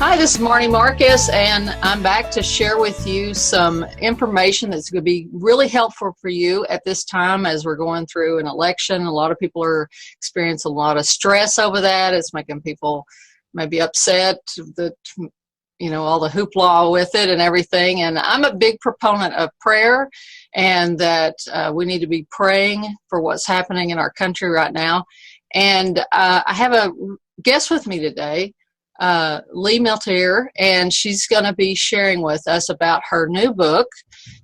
Hi, this is Marnie Marcus, and I'm back to share with you some information that's going to be really helpful for you at this time as we're going through an election. A lot of people are experiencing a lot of stress over that. It's making people maybe upset that, all the hoopla with it and everything. And I'm a big proponent of prayer, and that we need to be praying for what's happening in our country right now. And I have a guest with me today, Lee Milteer, and she's going to be sharing with us about her new book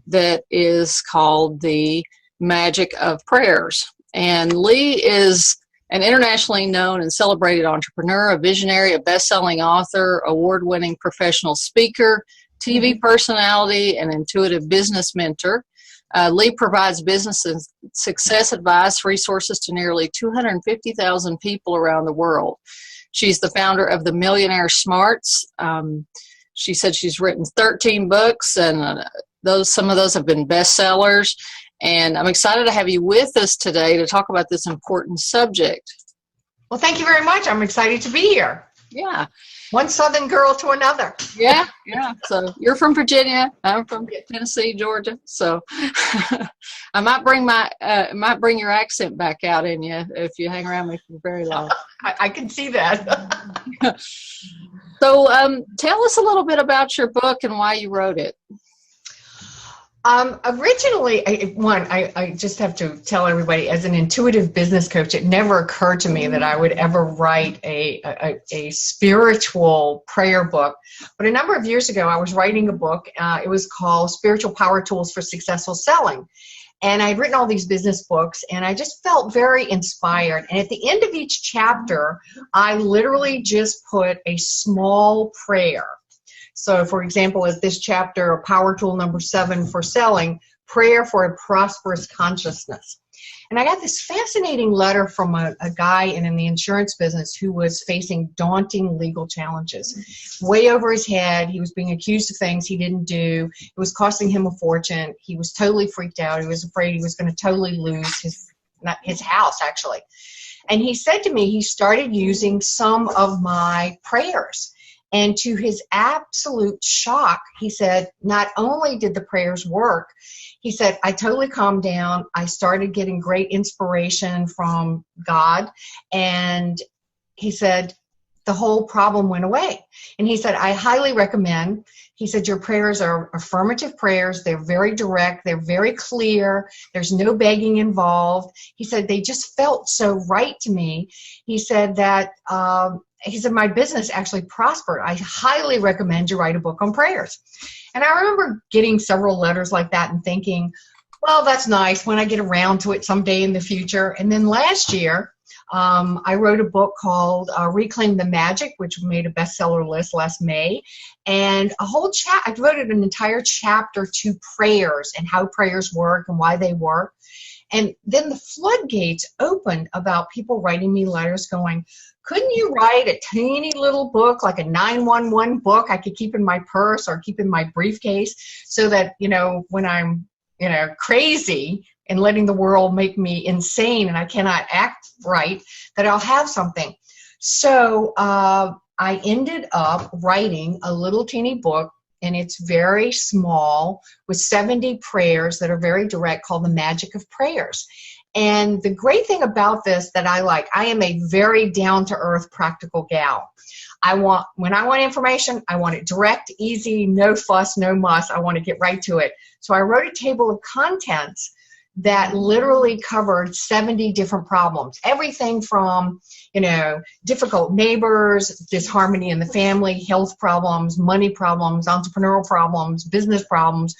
that is called The Magic of Prayers. And Lee is an internationally known and celebrated entrepreneur, a visionary, a best-selling author, award-winning professional speaker, TV personality, and intuitive business mentor. Lee provides business and success advice resources to nearly 250,000 people around the world. She's the founder of the Millionaire Smarts. She said she's written 13 books, and some of those have been bestsellers. And I'm excited to have you with us today to talk about this important subject. Well, thank you very much. I'm excited to be here. Yeah. One Southern girl to another. Yeah. So you're from Virginia. I'm from Tennessee, Georgia. So I might bring your accent back out in you if you hang around me for very long. I can see that. So tell us a little bit about your book and why you wrote it. Originally, I just have to tell everybody, as an intuitive business coach, it never occurred to me that I would ever write a spiritual prayer book. But a number of years ago, I was writing a book. It was called Spiritual Power Tools for Successful Selling. And I'd written all these business books, and I just felt very inspired. And at the end of each chapter, I literally just put a small prayer. So, for example, as this chapter, Power Tool number 7 for selling, prayer for a prosperous consciousness. And I got this fascinating letter from a guy in the insurance business who was facing daunting legal challenges. Way over his head. He was being accused of things he didn't do. It was costing him a fortune. He was totally freaked out. He was afraid he was going to totally lose his house, actually. And he said to me he started using some of my prayers. And to his absolute shock, he said, not only did the prayers work, he said, I totally calmed down. I started getting great inspiration from God. And he said, the whole problem went away. And he said, I highly recommend. He said, your prayers are affirmative prayers. They're very direct. They're very clear. There's no begging involved. He said, they just felt so right to me. He said that, my business actually prospered. I highly recommend you write a book on prayers. And I remember getting several letters like that and thinking, well, that's nice when I get around to it someday in the future. And then last year, I wrote a book called Reclaim the Magic, which made a bestseller list last May. And I devoted an entire chapter to prayers and how prayers work and why they work. And then the floodgates opened about people writing me letters going, couldn't you write a teeny little book, like a 911 book I could keep in my purse or keep in my briefcase so that, when I'm, crazy and letting the world make me insane and I cannot act right, that I'll have something. So I ended up writing a little teeny book, and it's very small with 70 prayers that are very direct, called The Magic of Prayers. And the great thing about this that I am a very down-to-earth practical gal. When I want information, I want it direct, easy, no fuss, no muss. I want to get right to it. So I wrote a table of contents that literally covered 70 different problems. Everything from, difficult neighbors, disharmony in the family, health problems, money problems, entrepreneurial problems, business problems,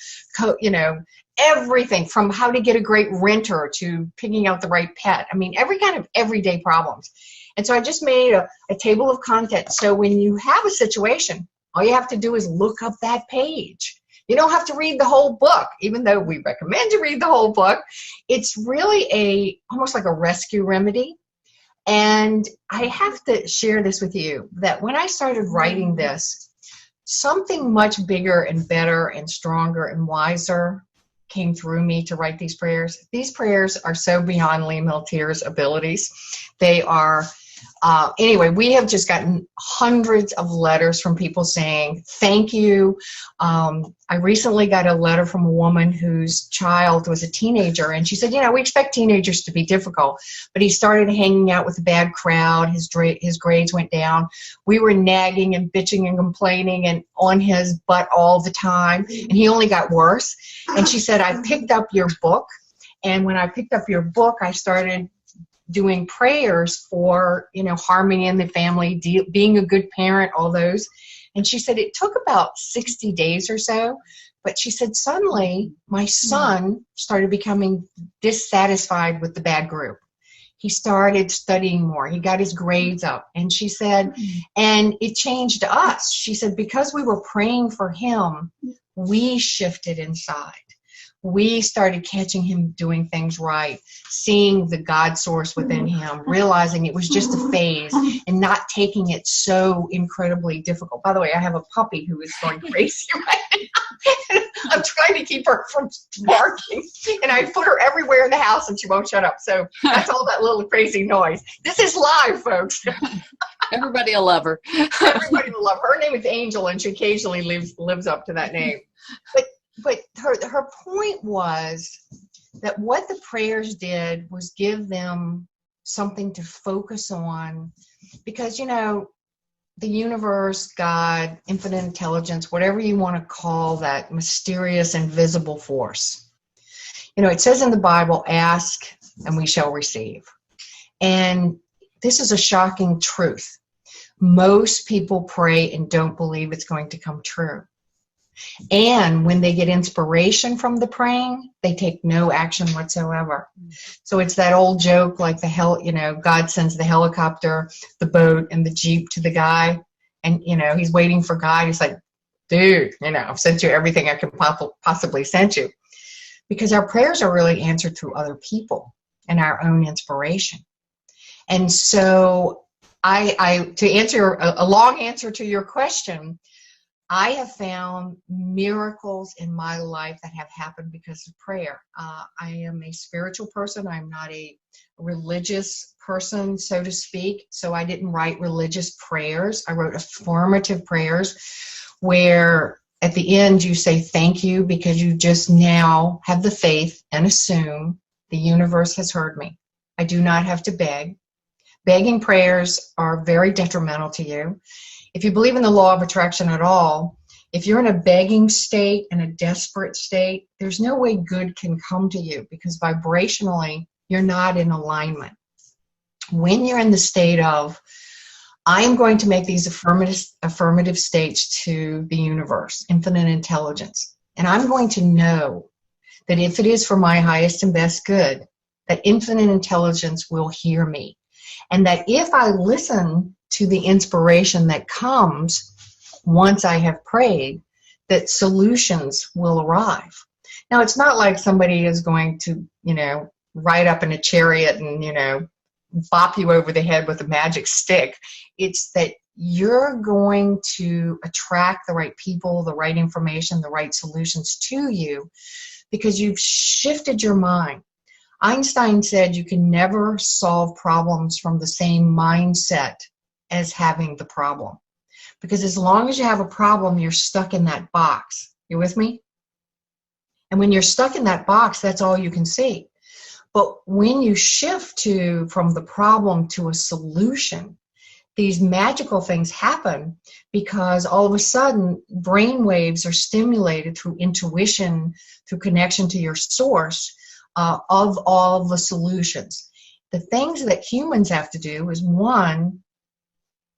everything from how to get a great renter to picking out the right pet. I mean, every kind of everyday problems. And so I just made a table of content. So when you have a situation, all you have to do is look up that page. You don't have to read the whole book, even though we recommend you read the whole book. It's really almost like a rescue remedy. And I have to share this with you, that when I started writing this, something much bigger and better and stronger and wiser came through me to write these prayers. These prayers are so beyond Lee Milteer's abilities. They are Anyway, we have just gotten hundreds of letters from people saying thank you. I recently got a letter from a woman whose child was a teenager, and she said, we expect teenagers to be difficult, but he started hanging out with a bad crowd. His grades went down. We were nagging and bitching and complaining and on his butt all the time, and he only got worse. And she said, I picked up your book, and when I picked up your book, I started doing prayers for, harmony in the family, being a good parent, all those. And she said it took about 60 days or so, but she said suddenly my son started becoming dissatisfied with the bad group. He started studying more. He got his grades up. And she said, and it changed us. She said, because we were praying for him, we shifted inside. We started catching him doing things right, seeing the God source within him, realizing it was just a phase and not taking it so incredibly difficult. By the way, I have a puppy who is going crazy right now. I'm trying to keep her from barking, and I put her everywhere in the house and she won't shut up. So that's all that little crazy noise. This is live, folks. Everybody will love her. Everybody will love her. Her name is Angel, and she occasionally lives up to that name. But her point was that what the prayers did was give them something to focus on, because, the universe, God, infinite intelligence, whatever you want to call that mysterious, invisible force. It says in the Bible, ask and we shall receive. And this is a shocking truth. Most people pray and don't believe it's going to come true. And when they get inspiration from the praying, they take no action whatsoever. So it's that old joke, like God sends the helicopter, the boat, and the Jeep to the guy. And, he's waiting for God. He's like, dude, I've sent you everything I can possibly send you. Because our prayers are really answered through other people and our own inspiration. And so to answer a long answer to your question, I have found miracles in my life that have happened because of prayer. I am a spiritual person. I'm not a religious person, so to speak. So I didn't write religious prayers. I wrote affirmative prayers where at the end you say thank you because you just now have the faith and assume the universe has heard me. I do not have to beg. Begging prayers are very detrimental to you. If you believe in the law of attraction at all, if you're in a begging state and a desperate state, there's no way good can come to you because vibrationally, you're not in alignment. When you're in the state of, I am going to make these affirmative states to the universe, infinite intelligence, and I'm going to know that if it is for my highest and best good, that infinite intelligence will hear me. And that if I listen to the inspiration that comes once I have prayed, that solutions will arrive. Now, it's not like somebody is going to, ride up in a chariot and, bop you over the head with a magic stick. It's that you're going to attract the right people, the right information, the right solutions to you because you've shifted your mind. Einstein said you can never solve problems from the same mindset as having the problem. Because as long as you have a problem, you're stuck in that box. You with me? And when you're stuck in that box, that's all you can see. But when you shift from the problem to a solution, these magical things happen because all of a sudden brain waves are stimulated through intuition, through connection to your source of all the solutions. The things that humans have to do is one,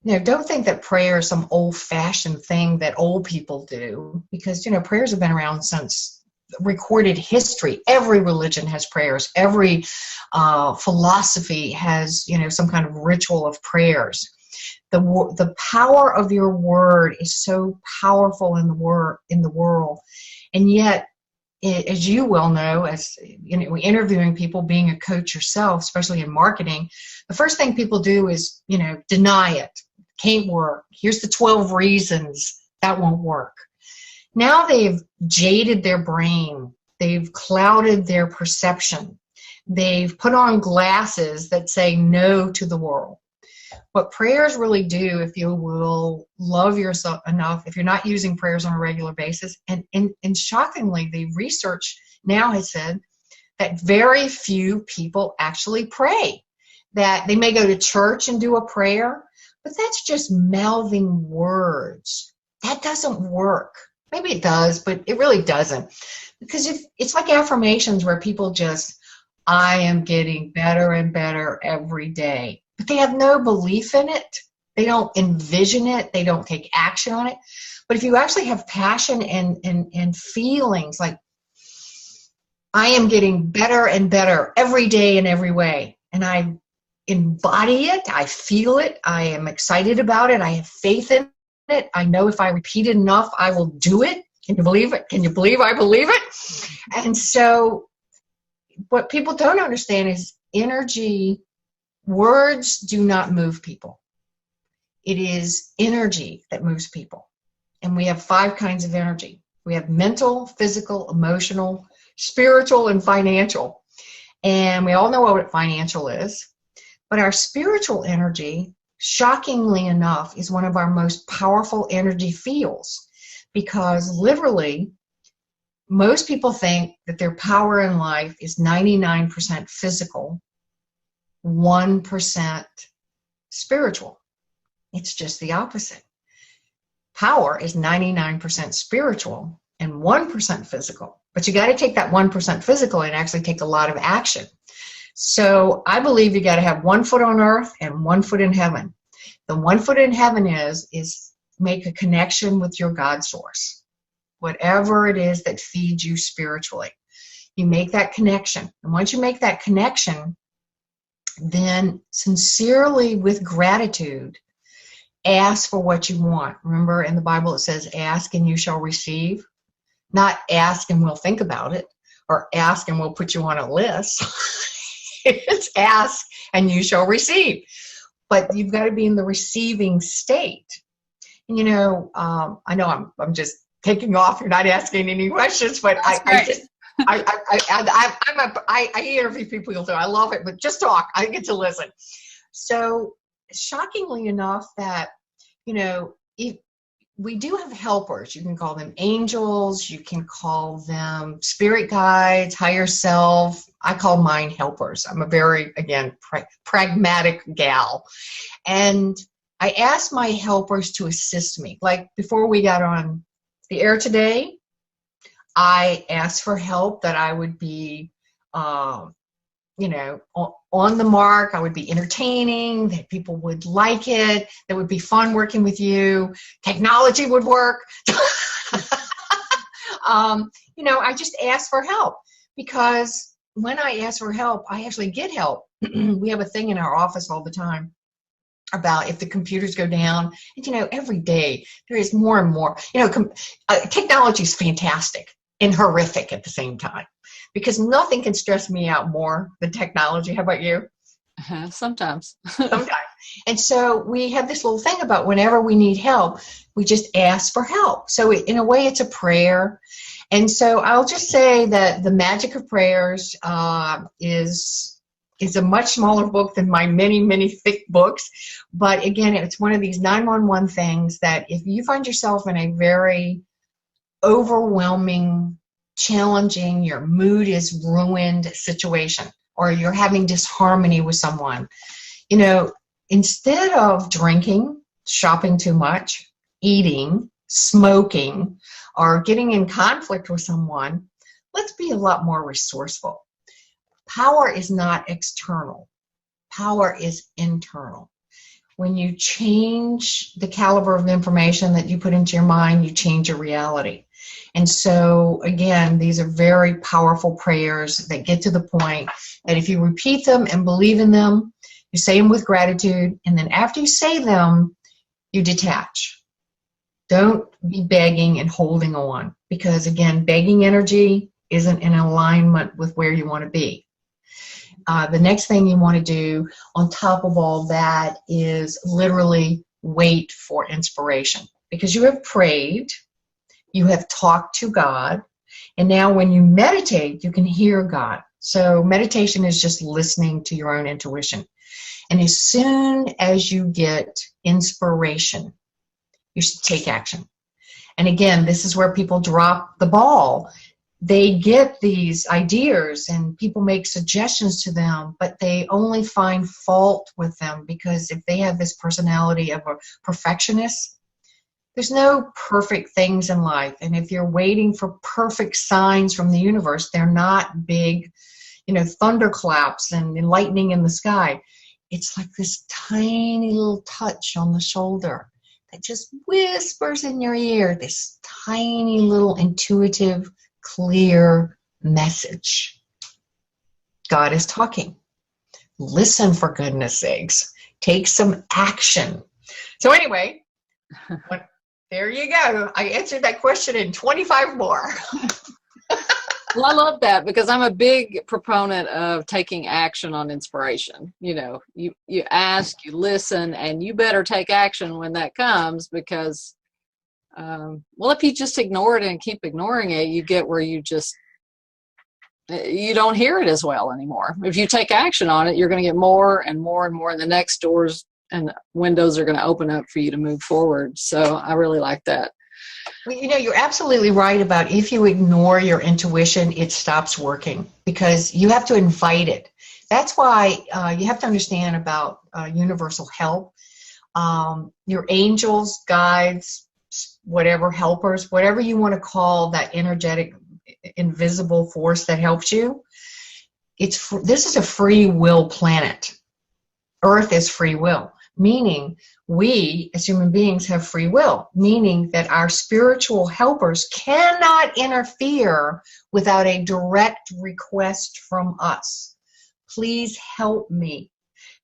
don't think that prayer is some old-fashioned thing that old people do because, prayers have been around since recorded history. Every religion has prayers. Every philosophy has, some kind of ritual of prayers. The power of your word is so powerful in the world. And yet, as you well know, as interviewing people, being a coach yourself, especially in marketing, the first thing people do is, deny it. Can't work. Here's the 12 reasons that won't work. Now they've jaded their brain. They've clouded their perception. They've put on glasses that say no to the world. What prayers really do, if you will love yourself enough, if you're not using prayers on a regular basis, and shockingly, the research now has said that very few people actually pray. That they may go to church and do a prayer, but that's just mouthing words. That doesn't work. Maybe it does, but it really doesn't. Because if it's like affirmations where people just, I am getting better and better every day. But they have no belief in it. They don't envision it. They don't take action on it. But if you actually have passion and feelings like, I am getting better and better every day in every way, and I embody it, I feel it, I am excited about it, I have faith in it, I know if I repeat it enough, I will do it. Can you believe it? Can you believe I believe it? And so what people don't understand is energy, words do not move people. It is energy that moves people. And we have 5 kinds of energy. We have mental, physical, emotional, spiritual, and financial. And we all know what financial is. But our spiritual energy, shockingly enough, is one of our most powerful energy fields, because literally most people think that their power in life is 99% physical, 1% spiritual. It's just the opposite. Power is 99% spiritual and 1% physical. But you got to take that 1% physical and actually take a lot of action. So I believe you got to have 1 foot on earth and 1 foot in heaven. The 1 foot in heaven is make a connection with your God source. Whatever it is that feeds you spiritually. You make that connection. And once you make that connection, then sincerely with gratitude, ask for what you want. Remember in the Bible it says, ask and you shall receive. Not ask and we'll think about it, or ask and we'll put you on a list. It's ask and you shall receive. But you've got to be in the receiving state. And I know I'm just taking off. You're not asking any questions, but I interview people, so I love it. But just talk. I get to listen. So shockingly enough, that if we do have helpers. You can call them angels. You can call them spirit guides, higher self. I call mine helpers. I'm a very, again, pragmatic gal. And I asked my helpers to assist me. Like before we got on the air today, I asked for help that I would be, on the mark. I would be entertaining, that people would like it, that would be fun working with you, technology would work. I just asked for help, because when I ask for help, I actually get help. We have a thing in our office all the time about if the computers go down, and every day there is more and more. Technology is fantastic and horrific at the same time, because nothing can stress me out more than technology. How about you? Sometimes. Sometimes. And so we have this little thing about whenever we need help, we just ask for help. So in a way, it's a prayer. And so I'll just say that The Magic of Prayers is a much smaller book than my many, many thick books. But again, it's one of these 911 things that if you find yourself in a very overwhelming, challenging, your mood is ruined situation, or you're having disharmony with someone, instead of drinking, shopping too much, eating, smoking, or getting in conflict with someone, let's be a lot more resourceful. Power is not external. Power is internal. When you change the caliber of information that you put into your mind, you change your reality. And so, again, these are very powerful prayers that get to the point that if you repeat them and believe in them, you say them with gratitude, and then after you say them, you detach. Don't be begging and holding on, because, again, begging energy isn't in alignment with where you want to be. The next thing you want to do on top of all that is literally wait for inspiration, because you have prayed, you have talked to God, and now when you meditate, you can hear God. So meditation is just listening to your own intuition. And as soon as you get inspiration, you should take action. And again, this is where people drop the ball. They get these ideas and people make suggestions to them, but they only find fault with them because if they have this personality of a perfectionist, there's no perfect things in life. And if you're waiting for perfect signs from the universe, they're not big, thunderclaps and lightning in the sky. It's like this tiny little touch on the shoulder that just whispers in your ear, this tiny little intuitive, clear message. God is talking. Listen, for goodness sakes. Take some action. So anyway, there you go. I answered that question in 25 more. Well, I love that because I'm a big proponent of taking action on inspiration. You ask, you listen, and you better take action when that comes because, if you just ignore it and keep ignoring it, you get where you don't hear it as well anymore. If you take action on it, you're going to get more and more and more, and the next doors and windows are going to open up for you to move forward. So I really like that. Well, you're absolutely right about if you ignore your intuition, it stops working because you have to invite it. That's why you have to understand about universal help. Your angels, guides, whatever, helpers, whatever you want to call that energetic, invisible force that helps you. This is a free will planet. Earth is free will, meaning we as human beings have free will, meaning that our spiritual helpers cannot interfere without a direct request from us. Please help me.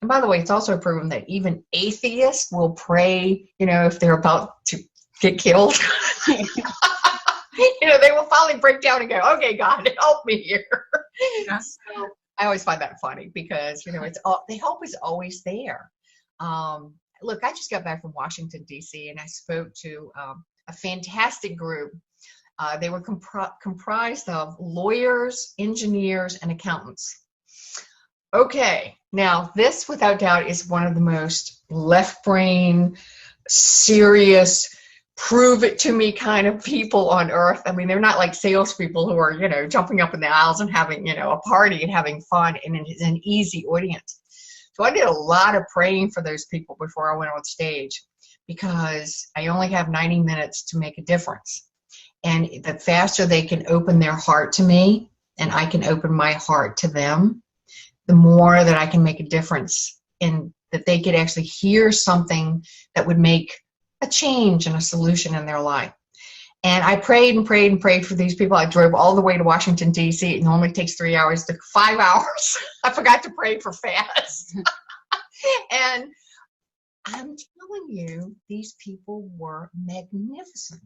And by the way, it's also proven that even atheists will pray, if they're about to get killed. They will finally break down and go, okay, God, help me here. Yeah. So I always find that funny because, the help is always there. Look, I just got back from Washington, D.C., and I spoke to a fantastic group. They were comprised of lawyers, engineers, and accountants. Okay, now this, without doubt, is one of the most left-brain, serious, prove-it-to-me kind of people on earth. I mean, they're not like salespeople who are, jumping up in the aisles and having, a party and having fun, and it's an easy audience. So I did a lot of praying for those people before I went on stage because I only have 90 minutes to make a difference. And the faster they can open their heart to me and I can open my heart to them, the more that I can make a difference in that they could actually hear something that would make a change and a solution in their life. And I prayed and prayed and prayed for these people. I drove all the way to Washington, D.C. It normally takes 3 hours. It took 5 hours. I forgot to pray for fast. And I'm telling you, these people were magnificent.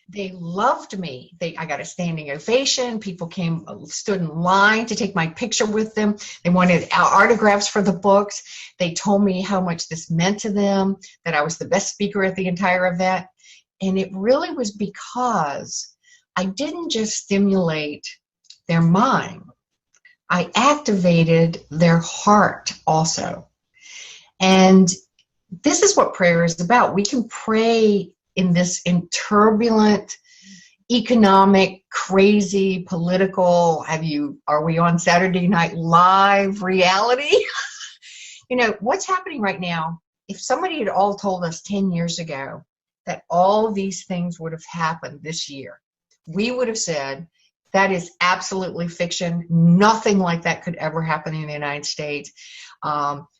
They loved me. I got a standing ovation. People stood in line to take my picture with them. They wanted autographs for the books. They told me how much this meant to them, that I was the best speaker at the entire event. And it really was because I didn't just stimulate their mind. I activated their heart also. And this is what prayer is about. We can pray in turbulent, economic, crazy, political, are we on Saturday Night Live reality? What's happening right now, if somebody had all told us 10 years ago that all these things would have happened this year, we would have said, that is absolutely fiction. Nothing like that could ever happen in the United States.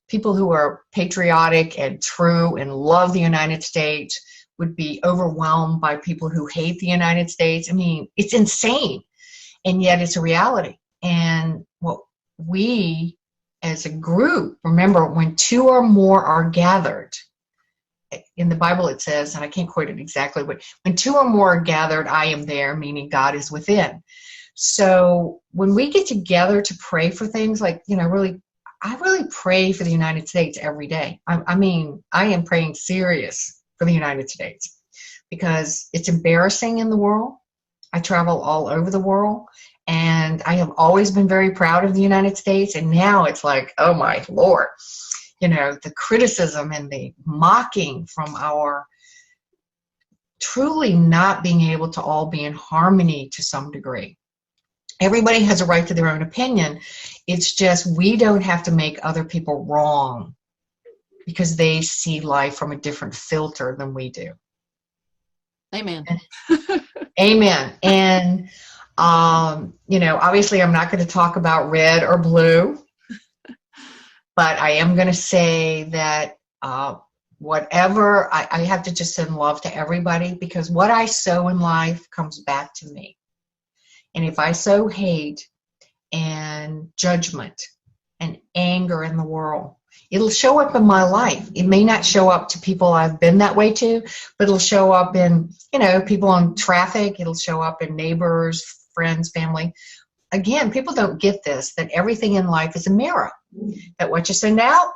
People who are patriotic and true and love the United States would be overwhelmed by people who hate the United States. I mean, it's insane. And yet it's a reality. And what we as a group, remember, when two or more are gathered, in the Bible it says, and I can't quote it exactly, but when two or more are gathered, I am there, meaning God is within. So when we get together to pray for things like, I really pray for the United States every day. I mean, I am praying serious for the United States because it's embarrassing in the world. I travel all over the world, and I have always been very proud of the United States, and now it's like, oh my Lord. the criticism and the mocking from our truly not being able to all be in harmony to some degree. Everybody has a right to their own opinion. It's just we don't have to make other people wrong because they see life from a different filter than we do. Amen. Amen. And, obviously I'm not going to talk about red or blue, but I am going to say that whatever, I have to just send love to everybody, because what I sow in life comes back to me. And if I sow hate and judgment and anger in the world, it'll show up in my life. It may not show up to people I've been that way to, but it'll show up in, people on traffic. It'll show up in neighbors, friends, family. Again, people don't get this, that everything in life is a mirror, that what you send out,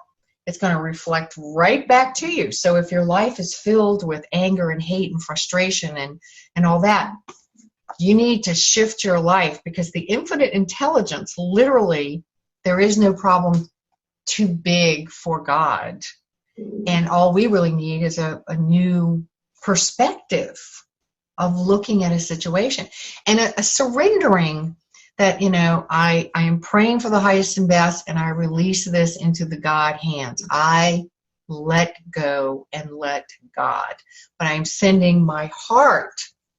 it's going to reflect right back to you. So if your life is filled with anger and hate and frustration and all that, you need to shift your life, because the infinite intelligence, literally, there is no problem too big for God. And all we really need is a new perspective of looking at a situation, and a surrendering that, I am praying for the highest and best, and I release this into the God hands. I let go and let God, but I'm sending my heart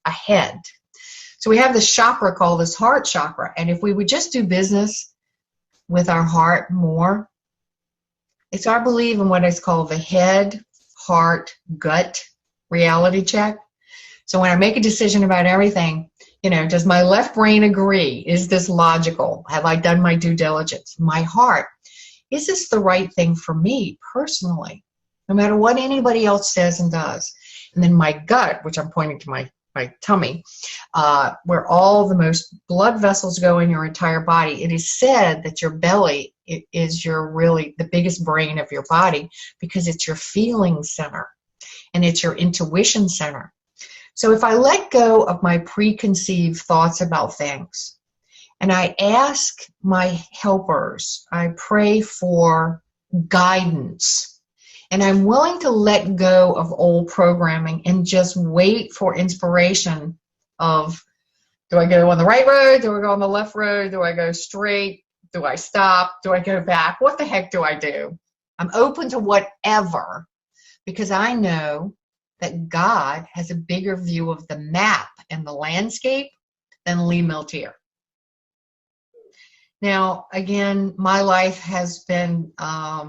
ahead. So we have this chakra called this heart chakra, and if we would just do business with our heart more, it's our belief in what is called the head, heart, gut reality check. So when I make a decision about everything, does my left brain agree? Is this logical? Have I done my due diligence? My heart, is this the right thing for me personally? No matter what anybody else says and does. And then my gut, which I'm pointing to my tummy, where all the most blood vessels go in your entire body. It is said that your belly is really the biggest brain of your body, because it's your feeling center and it's your intuition center. So if I let go of my preconceived thoughts about things, and I ask my helpers, I pray for guidance, and I'm willing to let go of old programming and just wait for inspiration of, do I go on the right road? Do I go on the left road? Do I go straight? Do I stop? Do I go back? What the heck do I do? I'm open to whatever, because I know that God has a bigger view of the map and the landscape than Lee Milteer. Now, again, my life has been a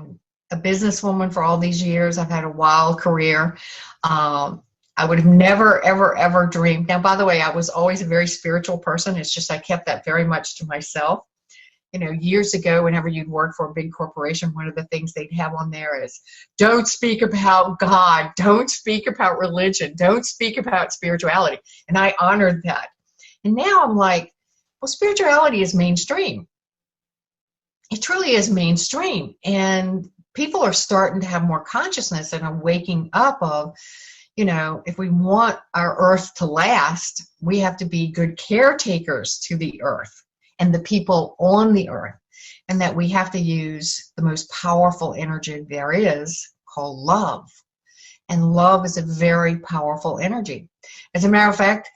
businesswoman for all these years. I've had a wild career. I would have never, ever, ever dreamed. Now, by the way, I was always a very spiritual person. It's just I kept that very much to myself. Years ago, whenever you'd work for a big corporation, one of the things they'd have on there is, don't speak about God, don't speak about religion, don't speak about spirituality. And I honored that. And now I'm like, well, spirituality is mainstream. It truly is mainstream. And people are starting to have more consciousness and a waking up of, if we want our earth to last, we have to be good caretakers to the earth and the people on the earth, and that we have to use the most powerful energy there is, called love. And love is a very powerful energy. As a matter of fact,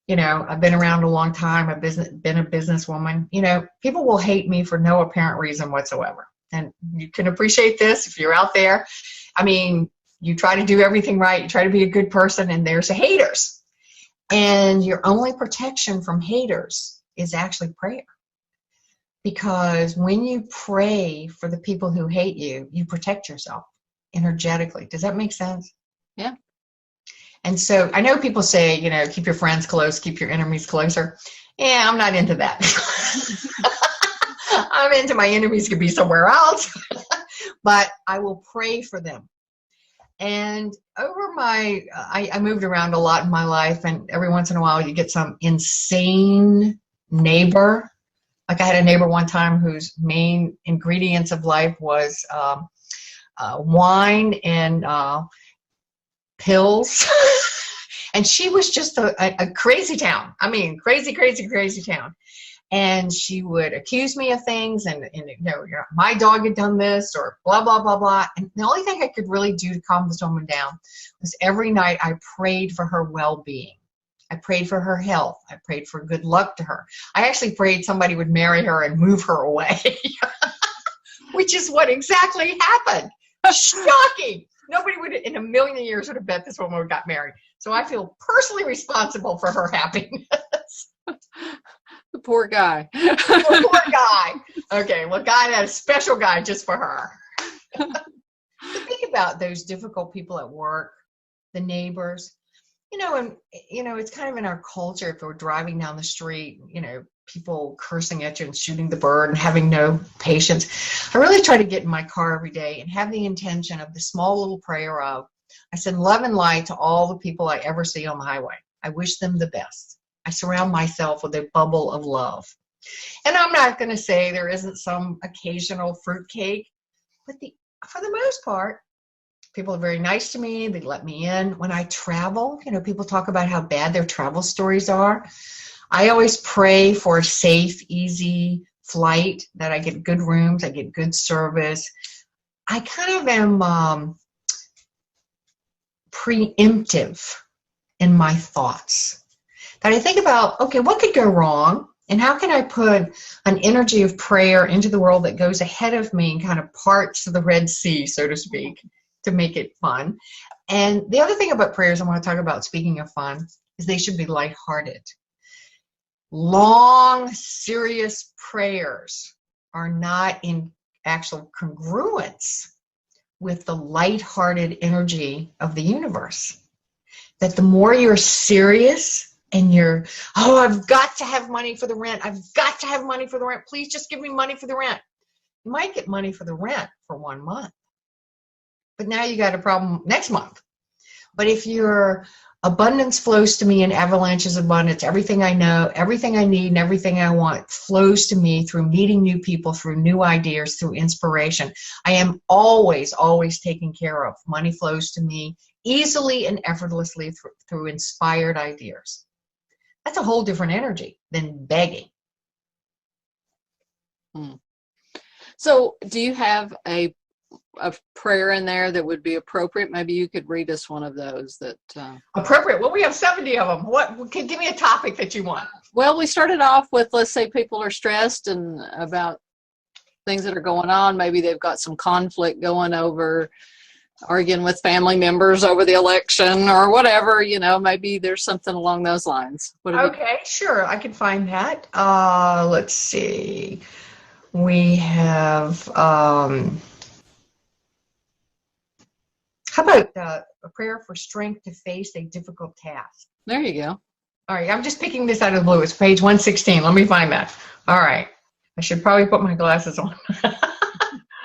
I've been around a long time. I've been a businesswoman. People will hate me for no apparent reason whatsoever. And you can appreciate this if you're out there. I mean, you try to do everything right. You try to be a good person, and there's the haters. And your only protection from haters is actually prayer. Because when you pray for the people who hate you, you protect yourself energetically. Does that make sense? Yeah. And so I know people say, keep your friends close, keep your enemies closer. Yeah, I'm not into that. I'm into my enemies could be somewhere else. But I will pray for them. And over I moved around a lot in my life, and every once in a while you get some insane neighbor. Like I had a neighbor one time whose main ingredients of life was wine and pills. And she was just a crazy town. I mean, crazy, crazy, crazy town. And she would accuse me of things, and my dog had done this, or blah, blah, blah, blah. And the only thing I could really do to calm this woman down was every night I prayed for her well-being. I prayed for her health. I prayed for good luck to her. I actually prayed somebody would marry her and move her away, which is what exactly happened. Shocking. Nobody would in a million years would have bet this woman got married. So I feel personally responsible for her happiness. The poor guy. The poor guy. Okay, well, God had a special guy just for her. Think about those difficult people at work, the neighbors. And it's kind of in our culture, if we're driving down the street, people cursing at you and shooting the bird and having no patience. I really try to get in my car every day and have the intention of the small little prayer of, I send love and light to all the people I ever see on the highway. I wish them the best. I surround myself with a bubble of love. And I'm not going to say there isn't some occasional fruitcake, but for the most part, people are very nice to me. They let me in. When I travel, people talk about how bad their travel stories are. I always pray for a safe, easy flight, that I get good rooms, I get good service. I kind of am preemptive in my thoughts. That I think about, okay, what could go wrong? And how can I put an energy of prayer into the world that goes ahead of me and kind of parts the Red Sea, so to speak, to make it fun? And the other thing about prayers I want to talk about, speaking of fun, is they should be lighthearted. Long, serious prayers are not in actual congruence with the lighthearted energy of the universe. That the more you're serious and I've got to have money for the rent. I've got to have money for the rent. Please just give me money for the rent. You might get money for the rent for 1 month, but now you got a problem next month. But if your abundance flows to me in avalanches of abundance, everything I know, everything I need, and everything I want flows to me through meeting new people, through new ideas, through inspiration. I am always, always taken care of. Money flows to me easily and effortlessly through inspired ideas. That's a whole different energy than begging. So do you have a prayer in there that would be appropriate? Maybe you could read us one of those that appropriate. Well, we have 70 of them. Give me a topic that you want. Well, we started off with, let's say people are stressed and about things that are going on. Maybe they've got some conflict going over, arguing with family members over the election or whatever, maybe there's something along those lines. Okay, sure. I can find that. Let's see. We have, how about a prayer for strength to face a difficult task? There you go. All right. I'm just picking this out of the blue. It's page 116. Let me find that. All right. I should probably put my glasses on.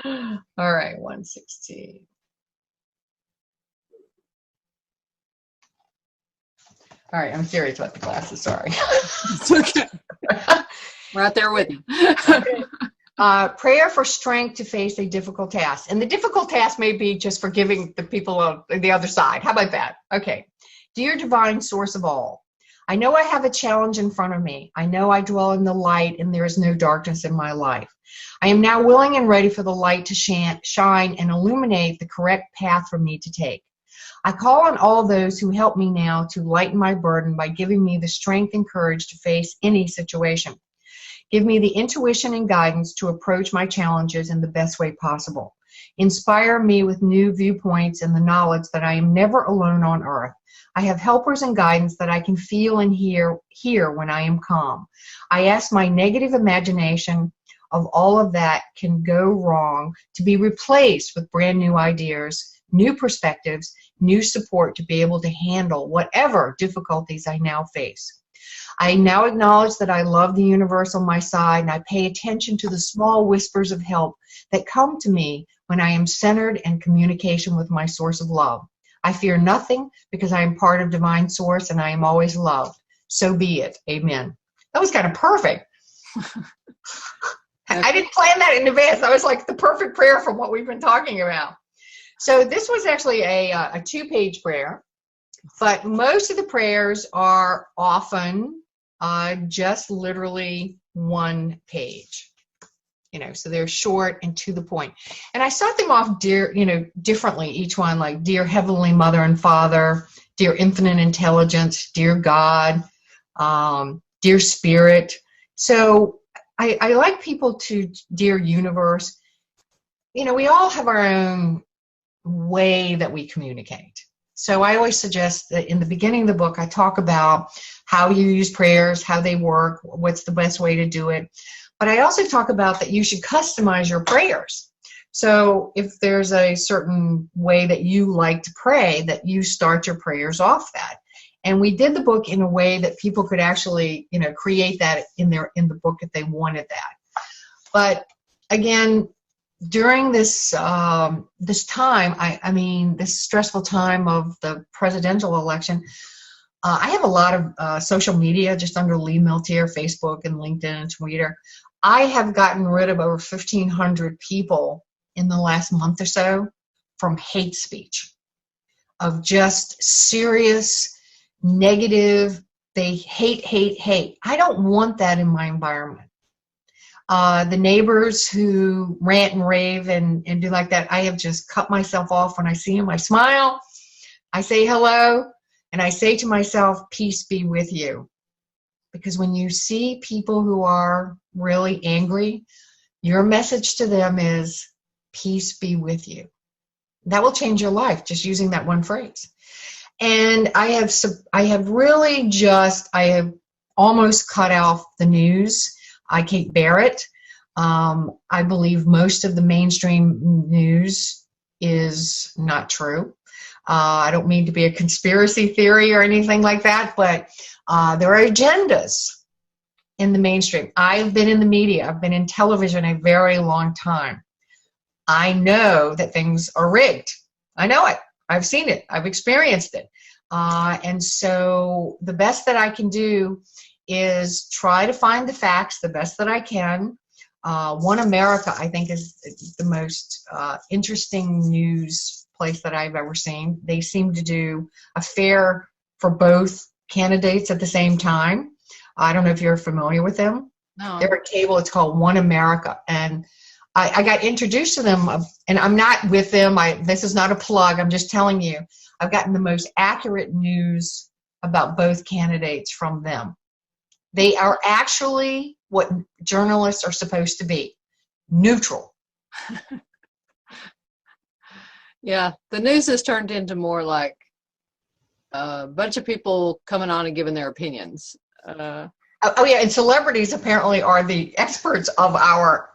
All right. 116. All right, I'm serious about the glasses. Sorry. It's okay. Right there with you. Okay. Prayer for strength to face a difficult task. And the difficult task may be just forgiving the people on the other side. How about that? Okay. Dear divine source of all, I know I have a challenge in front of me. I know I dwell in the light and there is no darkness in my life. I am now willing and ready for the light to shine and illuminate the correct path for me to take. I call on all those who help me now to lighten my burden by giving me the strength and courage to face any situation. Give me the intuition and guidance to approach my challenges in the best way possible. Inspire me with new viewpoints and the knowledge that I am never alone on earth. I have helpers and guidance that I can feel and hear when I am calm. I ask my negative imagination of all of that can go wrong to be replaced with brand new ideas, new perspectives, new support to be able to handle whatever difficulties I now face. I now acknowledge that I love the universe on my side, and I pay attention to the small whispers of help that come to me when I am centered in communication with my source of love. I fear nothing because I am part of divine source and I am always loved. So be it. Amen. That was kind of perfect. I didn't plan that in advance. That was like the perfect prayer from what we've been talking about. So this was actually a 2-page prayer, but most of the prayers are often just literally one page. So they're short and to the point. And I start them off differently, each one, like Dear Heavenly Mother and Father, Dear Infinite Intelligence, Dear God, Dear Spirit. So I like people to Dear Universe. We all have our own way that we communicate. So I always suggest that in the beginning of the book, I talk about how you use prayers, how they work, what's the best way to do it. But I also talk about that you should customize your prayers. So if there's a certain way that you like to pray, that you start your prayers off that. And we did the book in a way that people could actually, create that in the book if they wanted that. But again, during this this time, this stressful time of the presidential election, I have a lot of social media just under Lee Milteer, Facebook and LinkedIn and Twitter. I have gotten rid of over 1,500 people in the last month or so from hate speech, of just serious, negative, they hate. I don't want that in my environment. The neighbors who rant and rave and do like that, I have just cut myself off when I see them. I smile, I say hello, and I say to myself, peace be with you. Because when you see people who are really angry, your message to them is, peace be with you. That will change your life, just using that one phrase. And I have almost cut off the news. I can't bear it. I believe most of the mainstream news is not true. I don't mean to be a conspiracy theory or anything like that, but there are agendas in the mainstream. I've been in the media. I've been in television a very long time. I know that things are rigged. I know it. I've seen it. I've experienced it. And so the best that I can do is try to find the facts the best that I can. One America, I think, is the most interesting news place that I've ever seen. They seem to do a fair for both candidates at the same time. I don't know if you're familiar with them. No. They're a cable. It's called One America. And I got introduced to them, and I'm not with them. This is not a plug. I'm just telling you, I've gotten the most accurate news about both candidates from them. They are actually what journalists are supposed to be, neutral. Yeah, the news has turned into more like a bunch of people coming on and giving their opinions. Oh yeah, and celebrities apparently are the experts of our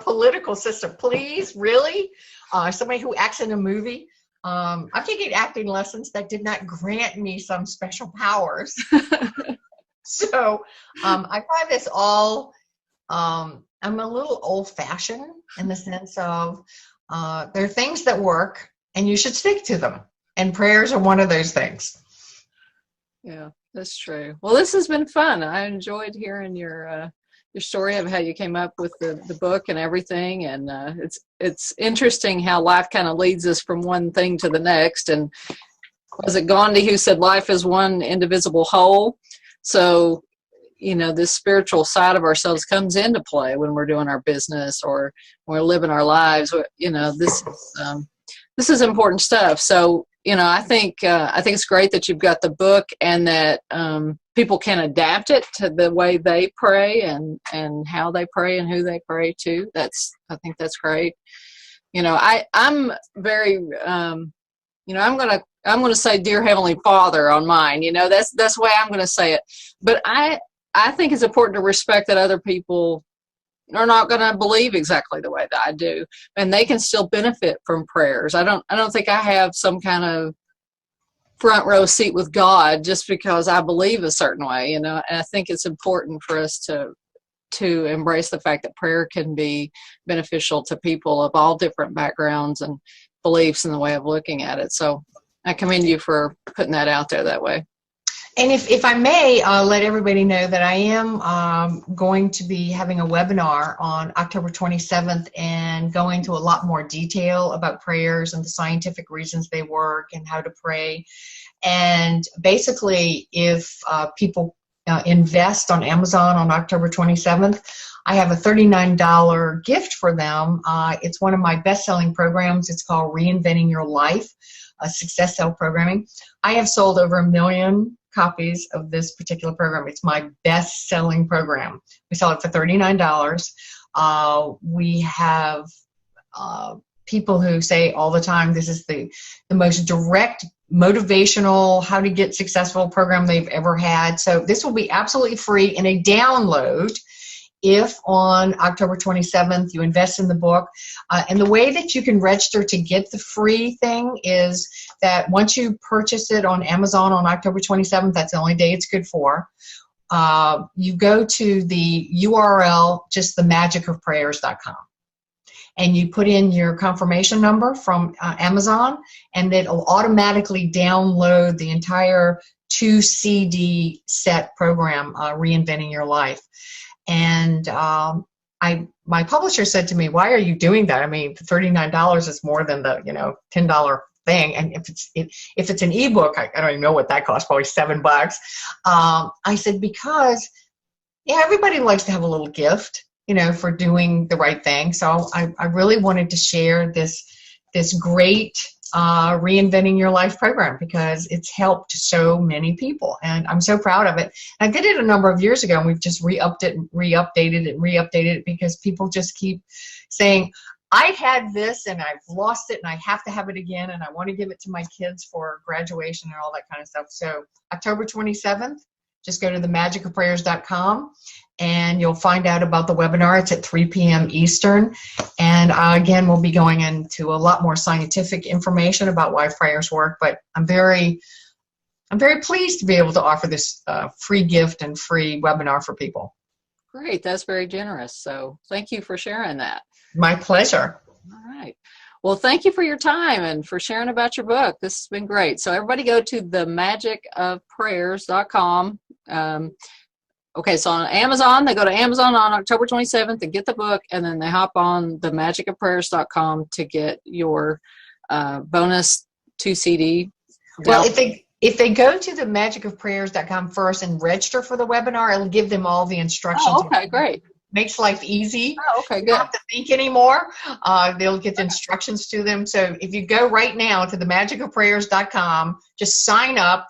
political system. Please, really? Somebody who acts in a movie. I'm taking acting lessons that did not grant me some special powers. So I find this all, I'm a little old-fashioned in the sense of there are things that work and you should stick to them. And prayers are one of those things. Yeah, that's true. Well, this has been fun. I enjoyed hearing your story of how you came up with the book and everything. And it's interesting how life kind of leads us from one thing to the next. And was it Gandhi who said life is one indivisible whole? So, this spiritual side of ourselves comes into play when we're doing our business or when we're living our lives. This is important stuff. So, I think it's great that you've got the book and that people can adapt it to the way they pray and how they pray and who they pray to. I think that's great. I'm very, I'm going to say Dear Heavenly Father on mine. That's the way I'm going to say it. But I think it's important to respect that other people are not going to believe exactly the way that I do, and they can still benefit from prayers. I don't think I have some kind of front row seat with God just because I believe a certain way, and I think it's important for us to embrace the fact that prayer can be beneficial to people of all different backgrounds and beliefs and the way of looking at it. So I commend you for putting that out there that way. And if I may let everybody know that I am going to be having a webinar on October 27th and going into a lot more detail about prayers and the scientific reasons they work and how to pray. And basically, if people invest on Amazon on October 27th, I have a $39 gift for them. It's one of my best-selling programs. It's called Reinventing Your Life, a Success Cell Programming. I have sold over 1 million copies of this particular program. It's my best-selling program. We sell it for $39. We have people who say all the time this is the most direct motivational how to get successful program they've ever had. So this will be absolutely free in a download if on October 27th you invest in the book. And the way that you can register to get the free thing is that once you purchase it on Amazon on October 27th, that's the only day it's good for, you go to the URL, just themagicofprayers.com. And you put in your confirmation number from Amazon, and it'll automatically download the entire 2 CD set program, Reinventing Your Life. And my publisher said to me, "Why are you doing that? I mean, $39 is more than the $10 thing. And if it's an ebook, I don't even know what that costs, probably $7." I said, because everybody likes to have a little gift, for doing the right thing. So I really wanted to share this great Reinventing Your Life program because it's helped so many people, and I'm so proud of it. I did it a number of years ago, and we've just re-updated it because people just keep saying, "I had this and I've lost it and I have to have it again, and I want to give it to my kids for graduation," and all that kind of stuff. So October 27th, just go to themagicofprayers.com and you'll find out about the webinar. It's at 3 p.m. Eastern. And again, we'll be going into a lot more scientific information about why prayers work. But I'm very pleased to be able to offer this free gift and free webinar for people. Great. That's very generous. So thank you for sharing that. My pleasure. All right. Well, thank you for your time and for sharing about your book. This has been great. So everybody go to themagicofprayers.com. Okay, so on Amazon, they go to Amazon on October 27th and get the book, and then they hop on themagicofprayers.com to get your bonus 2 CD. Well, if they go to themagicofprayers.com first and register for the webinar, it'll give them all the instructions. Oh, okay, great. Makes life easy. Oh, okay, good. You don't have to think anymore. They'll get the instructions to them. So if you go right now to themagicofprayers.com, just sign up.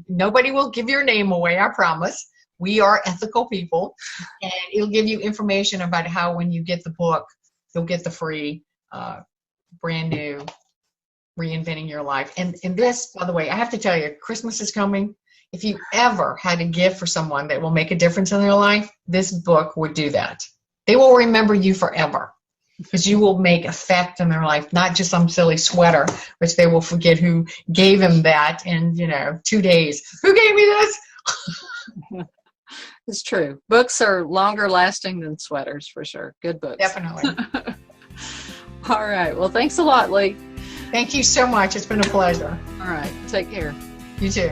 Nobody will give your name away, I promise. We are ethical people, and it'll give you information about how when you get the book, you'll get the free, brand new Reinventing Your Life. And this, by the way, I have to tell you, Christmas is coming. If you ever had a gift for someone that will make a difference in their life, this book would do that. They will remember you forever because you will make effect in their life, not just some silly sweater, which they will forget who gave them that in 2 days. Who gave me this? It's true. Books are longer lasting than sweaters, for sure. Good books. Definitely. All right. Well, thanks a lot, Lee. Thank you so much. It's been a pleasure. All right. Take care. You too.